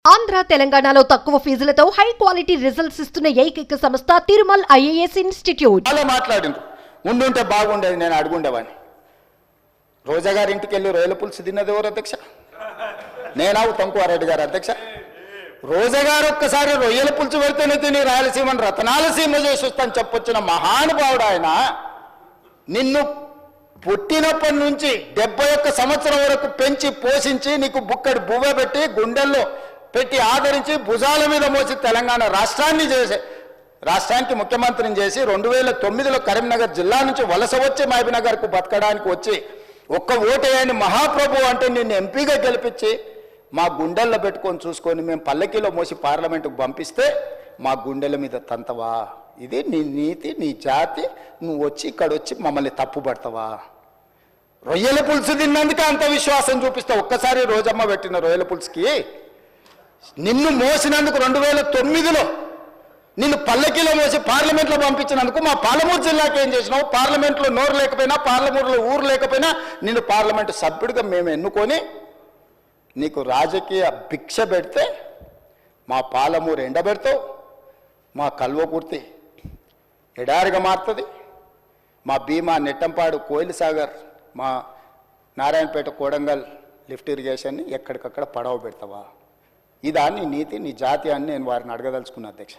ఆంధ్ర తెలంగాణలో తక్కువ ఫీజులతో high quality results ఇస్తున్న ఏకైక సంస్థ తిరుమల్ ఐఏఎస్ ఇన్స్టిట్యూట్. అలా మాట్లాడిండ్రు. ఉండుంటే బాగుండేది, నేను అడుగుండేవాడిని. రోజా గారి ఇంటికి వెళ్ళి రొయ్యల పులుసు తిన్నది ఎవరు అధ్యక్ష? నేనా తంకువారెడ్డి గారు అధ్యక్ష? రోజా గారు ఒక్కసారి రొయ్యల పులుసు పెడితేనే తిని రాయలసీమను రతనాలసీమ చేసి వస్తాను చెప్పొచ్చిన మహానుభావుడు ఆయన. నిన్ను పుట్టినప్పటి నుంచి 71 సంవత్సరం వరకు పెంచి పోషించి నీకు బుక్కడి బువ్వ పెట్టి గుండెల్లో పెట్టి ఆదరించి భుజాల మీద మోసి తెలంగాణ రాష్ట్రానికి ముఖ్యమంత్రిని చేసి 2009లో కరీంనగర్ జిల్లా నుంచి వలస వచ్చి మహబూబ్నగర్కు బతకడానికి వచ్చి ఒక్క ఓటేయని మహాప్రభు అంటే నిన్ను ఎంపీగా గెలిపించి మా గుండెల్లో పెట్టుకొని చూసుకొని మేము పల్లకీలో మోసి పార్లమెంటుకు పంపిస్తే మా గుండెల మీద తంతవా? ఇది నీ నీతి, నీ జాతి. నువ్వు వచ్చి ఇక్కడ వచ్చి మమ్మల్ని తప్పుపడతావా? రొయ్యల పులుసు తిన్నందుకే అంత విశ్వాసం చూపిస్తావు. ఒక్కసారి రోజమ్మ పెట్టిన రొయ్యల పులుసుకి నిన్ను మోసినందుకు 2009లో నిన్ను పల్లకీలో మోసి పార్లమెంట్లో పంపించినందుకు మా పాలమూరు జిల్లాకి ఏం చేసినావు? పార్లమెంట్లో నోరు లేకపోయినా, పార్లమూరులో ఊరు లేకపోయినా నిన్ను పార్లమెంటు సభ్యుడిగా మేము ఎన్నుకొని నీకు రాజకీయ భిక్ష పెడితే మా పాలమూరు ఎండబెడతావు, మా కల్వకుర్తి ఎడారిగా మారుతుంది, మా భీమా నెట్టంపాడు కోయిల్ సాగర్ మా నారాయణపేట కోడంగల్ లిఫ్ట్ ఇరిగేషన్ని ఎక్కడికక్కడ పడవ పెడతావా? ఇదా నీ నీతి, నీ జాతి అని నేను వారిని అడగదలుచుకున్నా అధ్యక్ష.